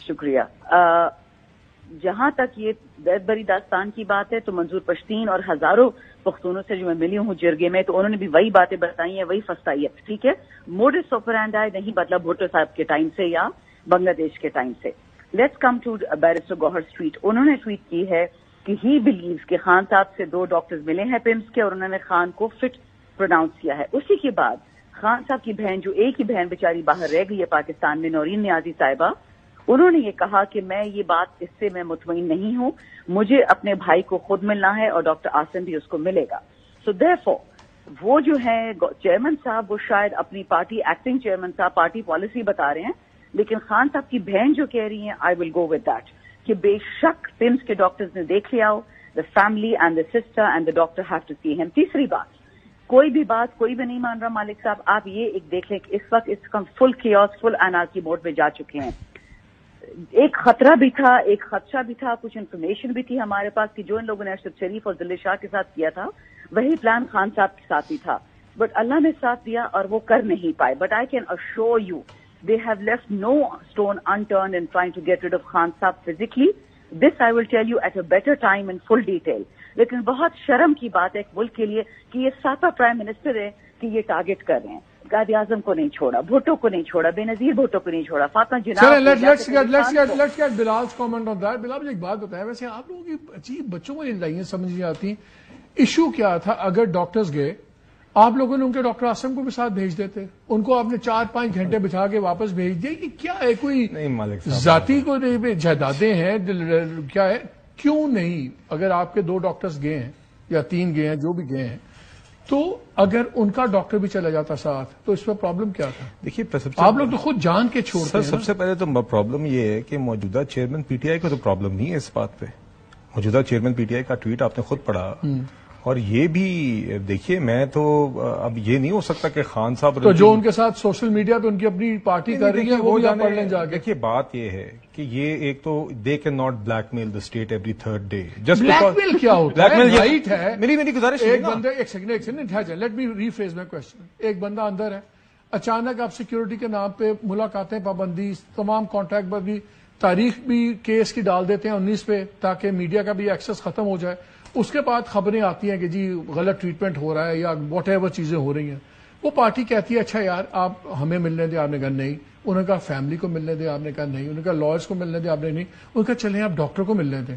شکریہ جہاں تک یہ درد بری داستان کی بات ہے تو منظور پشتین اور ہزاروں پختونوں سے جو میں ملی ہوں جرگے میں تو انہوں نے بھی وہی باتیں بتائی ہیں وہی فسائی ہے ٹھیک ہے موڈس آپرینڈی نہیں بدلا بھٹو صاحب کے ٹائم سے یا بنگلہ دیش کے ٹائم سے let's come to barrister Gohar straight انہوں نے ٹویٹ کی ہے کہ ہی بلیوز کہ خان صاحب سے 2 ڈاکٹرز ملے ہیں پمس کے اور انہوں نے خان کو فٹ پروناؤنس کیا ہے اسی کے بعد خان صاحب کی بہن جو ایک ہی بہن بیچاری باہر رہ گئی ہے پاکستان میں نورین نیازی صاحبہ انہوں نے یہ کہا کہ میں یہ بات اس سے میں مطمئن نہیں ہوں مجھے اپنے بھائی کو خود ملنا ہے اور ڈاکٹر آسم بھی اس کو ملے گا سو دیئرفور وہ جو ہے چیئرمین صاحب وہ شاید اپنی پارٹی ایکٹنگ چیئرمین صاحب پارٹی پالیسی بتا رہے ہیں لیکن خان صاحب کی بہن جو کہہ رہی ہیں آئی ول گو ود دیٹ کہ بے شک پمس کے ڈاکٹرز نے دیکھ لیا ہو the family and the sister and the doctor have to see ہم تیسری بات کوئی بھی بات کوئی بھی نہیں مان رہا مالک صاحب. آپ یہ ایک دیکھ لیں کہ اس وقت اس کا فل کیوس فل انارکی موڈ میں جا چکے ہیں. ایک خطرہ بھی تھا, ایک خدشہ بھی تھا, کچھ انفارمیشن بھی تھی ہمارے پاس کہ جو ان لوگوں نے ارشد شریف اور دل شاہ کے ساتھ کیا تھا وہی پلان خان صاحب کے ساتھ ہی تھا, بٹ اللہ نے ساتھ دیا اور وہ کر نہیں پائے. But I can assure you they have left no stone unturned in trying to get rid of Khan Saab physically. This I will tell you at a better time in full detail. لیکن بہت شرم کی بات ہے ایک ملک کے لیے کہ یہ ساتواں پرائم منسٹر ہے کہ یہ ٹارگٹ کر رہے ہیں. قائد اعظم کو نہیں چھوڑا, بھٹو کو نہیں چھوڑا, بے نظیر بھٹو کو نہیں چھوڑا, فاطمہ جناب. Let's get Bilal's comment on that. بلال مجھے ایک بات بتایا, ویسے آپ لوگوں کی عجیب بچوں کو یہ لائنیں سمجھ نہیں آتی. ایشو کیا تھا؟ اگر ڈاکٹرز گئے, آپ لوگوں نے ان کے ڈاکٹر آسم کو بھی ساتھ بھیج دیتے, ان کو آپ نے 4-5 گھنٹے بچھا کے واپس بھیج دیا. یہ کیا ہے؟ کوئی ذاتی کو جائیدادیں ہیں کیا ہے؟ کیوں نہیں؟ اگر آپ کے 2 ڈاکٹرز گئے ہیں یا 3 گئے ہیں, جو بھی گئے ہیں, تو اگر ان کا ڈاکٹر بھی چلا جاتا ساتھ تو اس میں پرابلم کیا تھا؟ دیکھیے آپ لوگ تو خود جان کے چھوڑتے ہیں. سب سے پہلے تو پرابلم یہ ہے کہ موجودہ چیئرمین پی ٹی آئی کو تو پرابلم نہیں ہے اس بات پہ. موجودہ چیئرمین پی ٹی آئی کا ٹویٹ آپ نے خود پڑھا, اور یہ بھی دیکھیے, میں تو اب یہ نہیں ہو سکتا کہ خان صاحب تو جو ان کے ساتھ سوشل میڈیا پہ ان کی اپنی پارٹی کر رہی ہے وہ پڑھ لیں جا کے. دیکھیے بات یہ ہے کہ یہ ایک تو they can not blackmail the state every third day. Just blackmail کیا ہوتا ہے؟ رائٹ ہے. میری گزارش ایک بندہ, ایک سیکنڈ لیٹ می ریفریز مائی کوسچن. ایک بندہ اندر ہے, اچانک آپ سیکورٹی کے نام پہ ملاقاتیں پابندی, تمام کانٹیکٹ بندی, تاریخ بھی کیس کی ڈال دیتے ہیں 19 پہ تاکہ میڈیا کا بھی ایکسس ختم ہو جائے. اس کے بعد خبریں آتی ہیں کہ جی غلط ٹریٹمنٹ ہو رہا ہے یا واٹ ایور چیزیں ہو رہی ہیں. وہ پارٹی کہتی ہے اچھا یار آپ ہمیں ملنے دیں, آپ نے کہا نہیں. انہوں نے کہا فیملی کو ملنے دیں, آپ نے کہا نہیں. انہوں نے کہا لائرز کو ملنے دیں, آپ نے نہیں. انہوں نے کہا چلیں آپ ڈاکٹر کو ملنے دیں.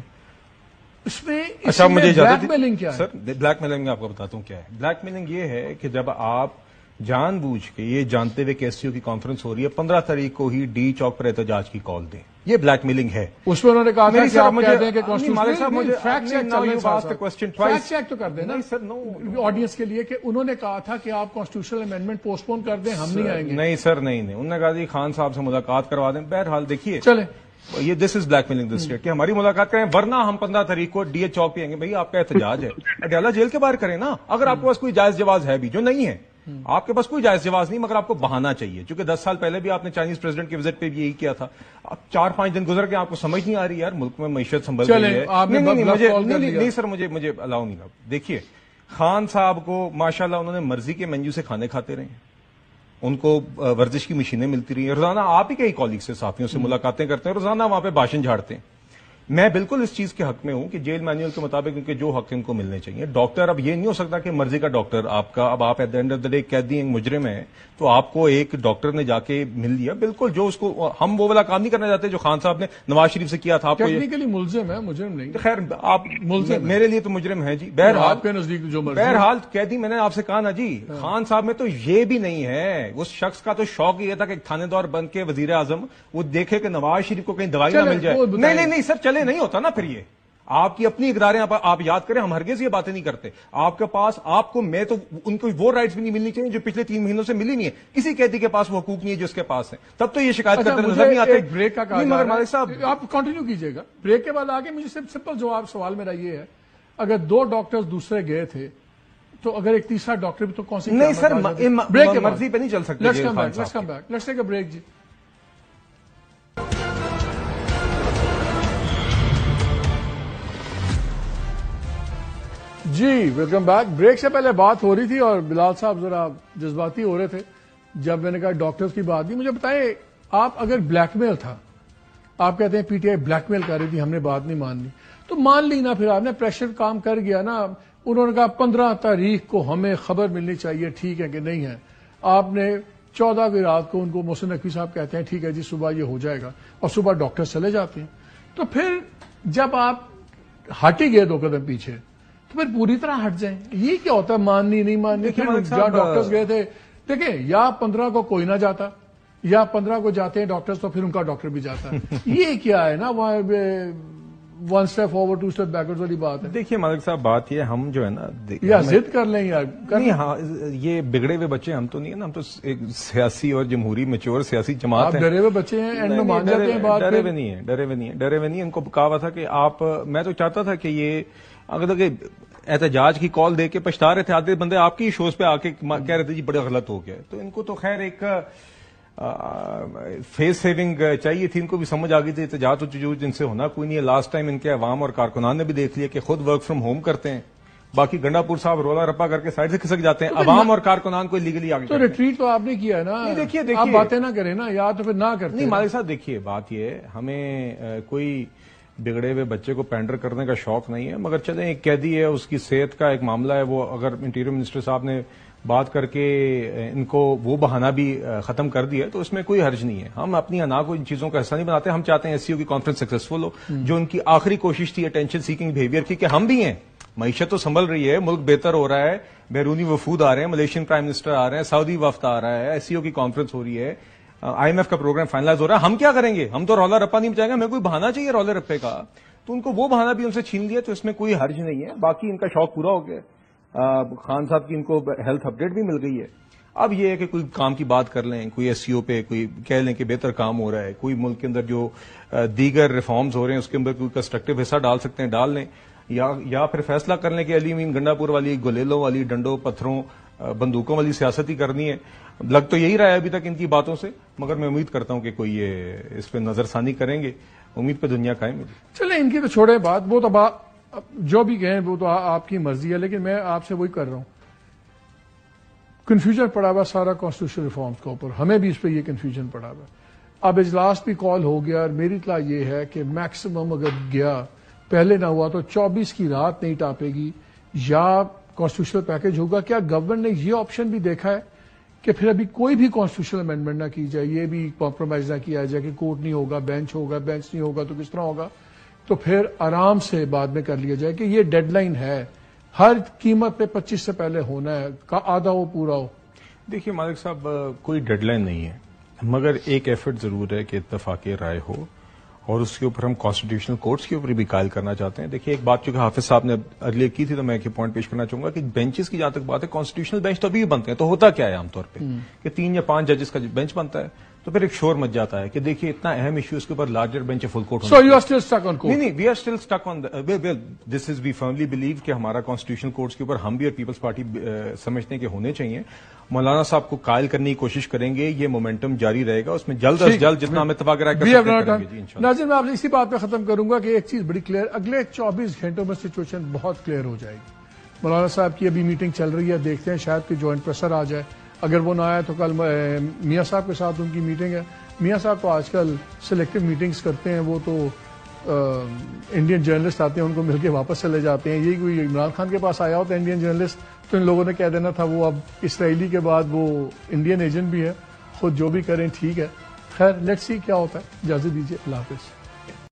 اس میں بلیک میلنگ کیا ہے؟ سر بلیک میلنگ میں آپ کو بتاتا ہوں کیا ہے. بلیک میلنگ یہ ہے کہ جب آپ جان بوجھ کے یہ جانتے ہوئے کہ ایس سی او کی کانفرنس ہو رہی ہے 15 تاریخ کو ہی ڈی چوک پر احتجاج کی کال دیں, یہ بلیک میلنگ ہے. اس میں انہوں نے کہا تھا کہ آپ کہتے ہیں کہ فیکٹ چیک تو کر دیں نا آڈینس کے لیے کہ انہوں نے کہا تھا کہ آپ کانسٹیٹیوشنل امینڈمنٹ پوسٹ پون کر دیں, ہم نہیں آئیں گے. نہیں سر, نہیں انہوں نے کہا جی خان صاحب سے ملاقات کروا دیں. بہرحال دیکھیے چلیں, یہ this is blackmailing the state کہ ہماری ملاقات کریں ورنہ ہم 15 تاریخ کو ڈی ایچ چوک پہ آئیں گے. بھائی آپ کا احتجاج ہے, اڈیالہ جیل کے باہر کریں نا. اگر آپ کے پاس کوئی جائز جواز ہے بھی, جو نہیں ہے آپ کے پاس کوئی جائز جواز نہیں, مگر آپ کو بہانا چاہیے. چونکہ 10 سال پہلے بھی آپ نے چائنیز پریزیڈنٹ کی وزٹ پہ بھی یہی کیا تھا. اب 4-5 دن گزر کے آپ کو سمجھ نہیں آ رہی یار ملک میں معیشت سنبھل رہی ہے. نہیں سر, مجھے الاؤ نہیں. دیکھیے خان صاحب کو ماشاءاللہ انہوں نے مرضی کے مینیو سے کھانے کھاتے رہے, ان کو ورزش کی مشینیں ملتی رہی ہیں. روزانہ آپ ہی کئی کالیگ سے, صحافیوں سے ملاقاتیں کرتے ہیں, روزانہ وہاں پہ بھاشن جھاڑتے ہیں. میں بالکل اس چیز کے حق میں ہوں کہ جیل مینیول کے مطابق ان کے جو حق ان کو ملنے چاہیے. ڈاکٹر اب یہ نہیں ہو سکتا کہ مرضی کا ڈاکٹر آپ کا, اب آپ at the end of the day قیدی ایک مجرم ہے تو آپ کو ایک ڈاکٹر نے جا کے مل لیا. بالکل جو اس کو, ہم وہ والا کام نہیں کرنا چاہتے جو خان صاحب نے نواز شریف سے کیا تھا. آپ کو ٹیکنیکلی ملزم ہے, مجرم نہیں. خیر آپ ملزم, میرے لیے تو مجرم ہے جی. آپ کے نزدیک جو بہرحال قیدی, میں نے آپ سے کہا نا جی, خان صاحب میں تو یہ بھی نہیں ہے. اس شخص کا تو شوق یہ تھا کہ ایک تھانے دار بن کے وزیر اعظم وہ دیکھے کہ نواز شریف کو کہیں دوائی نہ مل جائے. نہیں سر, چلے نہیں ہوتا نا پھر. یہ آپ کی اپنی اقداریں آپ یاد کریں, ہم ہرگز یہ باتیں نہیں کرتے. آپ کے پاس, آپ کو, میں تو ان کو وہ رائٹس بھی نہیں ملنی چاہیے جو پچھلے 3 مہینوں سے ملی نہیں ہے. کسی قیدی کے پاس وہ حقوق نہیں ہے جو اس کے پاس ہے. تب تو یہ شکایت کرتے نظر نہیں آتے. بریک کا مگر مالک صاحب آپ کنٹینیو کیجیے گا. بریک کے بعد آگے مجھے سمپل جواب سوال میرا یہ ہے, اگر 2 ڈاکٹرز دوسرے گئے تھے تو اگر ایک تیسرا ڈاکٹر بھی تو کون سی؟ نہیں سر, بریک مرضی پہ نہیں چل سکتے. لیٹس ٹیک اے بریک جی. جی ویلکم بیک. بریک سے پہلے بات ہو رہی تھی اور بلال صاحب ذرا جذباتی ہو رہے تھے جب میں نے کہا ڈاکٹرز کی بات نہیں. مجھے بتائیں, آپ اگر بلیک میل تھا, آپ کہتے ہیں پی ٹی آئی بلیک میل کر رہی تھی, ہم نے بات نہیں ماننی, تو مان لی نا. پھر آپ نے پریشر کام کر گیا نا. انہوں نے کہا 15 تاریخ کو ہمیں خبر ملنی چاہیے, ٹھیک ہے کہ نہیں ہے. آپ نے 14 کی رات کو ان کو محسن نقوی صاحب کہتے ہیں ٹھیک ہے جی صبح یہ ہو جائے گا, اور صبح ڈاکٹر چلے جاتے ہیں. تو پھر جب آپ ہٹ ہی گئے 2 قدم پیچھے تو پھر پوری طرح ہٹ جائیں. یہ کیا ہوتا ہے ماننی نہیں ماننی؟ جہاں ڈاکٹرز گئے تھے, دیکھیں یا 15 کو کوئی نہ جاتا یا 15 کو جاتے ہیں ڈاکٹرز تو پھر ان کا ڈاکٹر بھی جاتا ہے. یہ کیا ہے نا, one step forward 2 step backward والی بات ہے. دیکھیے مالک صاحب بات یہ, ہم جو ہے نا یا ضد کر لیں یار. ہاں یہ بگڑے ہوئے بچے ہم تو نہیں ہے نا, ہم تو ایک سیاسی اور جمہوری میچور سیاسی جماعت ہے. ڈرے ہوئے بچے ہیں, اینڈ میں مان جاتے ہیں بات. ڈرے ہوئے نہیں ہیں. ان کو کہا ہوا تھا کہ آپ, میں تو چاہتا تھا کہ یہ اگر احتجاج کی کال دے کے پچھتا رہے تھے. آدھے بندے آپ کی شوز پہ آ کے کہہ رہے تھے جی بڑا غلط ہو گیا. تو ان کو تو خیر ایک فیس سیونگ چاہیے تھی. ان کو بھی سمجھ آ گئی تھی احتجاج جن سے ہونا کوئی نہیں ہے. لاسٹ ٹائم ان کے عوام اور کارکنان نے بھی دیکھ لیا کہ خود ورک فرام ہوم کرتے ہیں, باقی گنڈا پور صاحب رولا رپا کر کے سائڈ سے کھسک جاتے ہیں. عوام اور کارکنان کو لیگلی آگے تو ریٹریٹ تو آپ نے کیا ہے نا. دیکھیے آپ باتیں نہ کریں نا, یا تو پھر نہ کرتے. نہیں مالک صاحب دیکھیے بات یہ ہے, ہمیں کوئی بگڑے ہوئے بچے کو پینڈر کرنے کا شوق نہیں ہے, مگر چلیں ایک قیدی ہے, اس کی صحت کا ایک معاملہ ہے, وہ اگر انٹیریئر منسٹر صاحب نے بات کر کے ان کو وہ بہانہ بھی ختم کر دیا تو اس میں کوئی حرج نہیں ہے. ہم اپنی انا کو ان چیزوں کا حصہ نہیں بناتے. ہم چاہتے ہیں ایس سی او کی کانفرنس سکسیسفل ہو, جو ان کی آخری کوشش تھی اٹینشن سیکنگ بہیویئر کی, کہ ہم بھی ہیں, معیشت تو سنبھل رہی ہے, ملک بہتر ہو رہا ہے, بیرونی وفود آ رہے ہیں, ملیشین پرائم منسٹر آ رہے ہیں, سعودی وفد آ رہا ہے, ایس سی او کی کانفرنس ہو رہی ہے, آئی ایم ایف کا پروگرام فائنلائز ہو رہا ہے. ہم کیا کریں گے؟ ہم تو رولا رپا نہیں بچائیں گے, ہمیں کوئی بہانہ چاہیے رولے رپے کا. تو ان کو وہ بہانہ بھی ان سے چھین لیا, تو اس میں کوئی حرج نہیں ہے. باقی ان کا شوق پورا ہو گیا. خان صاحب کی ان کو ہیلتھ اپ ڈیٹ بھی مل گئی ہے. اب یہ ہے کہ کوئی کام کی بات کر لیں, کوئی ایس سی او پہ کوئی کہہ لیں کہ بہتر کام ہو رہا ہے, کوئی ملک کے اندر جو دیگر ریفارمز ہو رہے ہیں اس کے اندر کوئی کنسٹرکٹیو حصہ ڈال سکتے ہیں ڈال لیں, یا پھر فیصلہ کر لیں کہ علی امین گنڈا پور والی گلیلوں والی ڈنڈوں پتھروں بندوقوں والی سیاست ہی کرنی ہے. لگ تو یہی رہا ہے ابھی تک ان کی باتوں سے, مگر میں امید کرتا ہوں کہ کوئی یہ اس پہ نظر ثانی کریں گے. امید پہ دنیا قائم ہے. چلیں ان کی تو چھوڑے بات, وہ تو جو بھی کہیں وہ تو آپ کی مرضی ہے, لیکن میں آپ سے وہی کر رہا ہوں. کنفیوژن پڑا ہوا سارا کانسٹیٹیوشن ریفارمز کے اوپر, ہمیں بھی اس پہ یہ کنفیوژن پڑا ہوا. اب اجلاس بھی کال ہو گیا, اور میری اطلاع یہ ہے کہ میکسیمم اگر گیا پہلے نہ ہوا تو 24 کی رات نہیں ٹاپے گی, یا کانسٹیٹیوشنل پیکج ہوگا. کیا گورنمنٹ نے یہ آپشن بھی دیکھا ہے کہ پھر ابھی کوئی بھی کانسٹیٹیوشنل امینڈمنٹ نہ کی جائے, یہ بھی کمپرومائز نہ کیا جائے کہ کورٹ نہیں ہوگا, بینچ ہوگا, بینچ نہیں ہوگا تو کس طرح ہوگا, تو پھر آرام سے بعد میں کر لیا جائے کہ یہ ڈیڈ لائن ہے, ہر قیمت پہ 25 سے پہلے ہونا ہے, آدھا ہو پورا ہو. دیکھیے مالک صاحب کوئی ڈیڈ لائن نہیں ہے, مگر ایک ایفرٹ ضرور ہے کہ اتفاقی رائے ہو, اور اس کے اوپر ہم کانسٹیٹیوشنل کورٹس کے اوپر بھی قائل کرنا چاہتے ہیں. دیکھیے ایک بات چونکہ حافظ صاحب نے اگلے کی تھی تو میں ایک پوائنٹ پیش کرنا چاہوں گا کہ بینچز کی جہاں تک بات ہے, کانسٹیٹیوشنل بینچ تو ابھی بھی بنتے ہیں, تو ہوتا کیا ہے عام طور پہ کہ 3 یا 5 ججز کا بینچ بنتا ہے, تو پھر ایک شور مچ جاتا ہے کہ دیکھیے اتنا اہم ایشو اس کے اوپر larger bench full court. So you are still stuck on court. نہیں, we are still stuck on this is we firmly believe کہ ہمارا کانسٹیٹیوشنل کورٹس کے اوپر ہم بھی اور پیپلز پارٹی سمجھتے ہیں کہ ہونے چاہیے. مولانا صاحب کو قائل کرنے کی کوشش کریں گے, یہ مومنٹم جاری رہے گا, اس میں جلد از جلد جتنا ہم اتفاق رائے کر سکتے ہیں کریں گے. جی انشاءاللہ. ناظرین میں آپ سے اسی بات پہ ختم کروں گا کہ ایک چیز بڑی کلیئر, اگلے 24 گھنٹوں میں سچویشن بہت کلیئر ہو جائے گی. مولانا صاحب کی ابھی میٹنگ چل رہی ہے, دیکھتے ہیں شاید کہ جوائنٹ پریسر آ جائے. اگر وہ نہ آیا تو کل میاں صاحب کے ساتھ ان کی میٹنگ ہے. میاں صاحب تو آج کل سلیکٹو میٹنگز کرتے ہیں, وہ تو انڈین جرنلسٹ آتے ہیں ان کو مل کے واپس چلے جاتے ہیں. یہی کوئی عمران خان کے پاس آیا ہوتا ہے انڈین جرنلسٹ, تو ان لوگوں نے کہہ دینا تھا وہ اب اسرائیلی کے بعد وہ انڈین ایجنٹ بھی ہے, خود جو بھی کریں ٹھیک ہے. خیر لیٹس سی کیا ہوتا ہے. اجازت دیجیے, اللہ حافظ.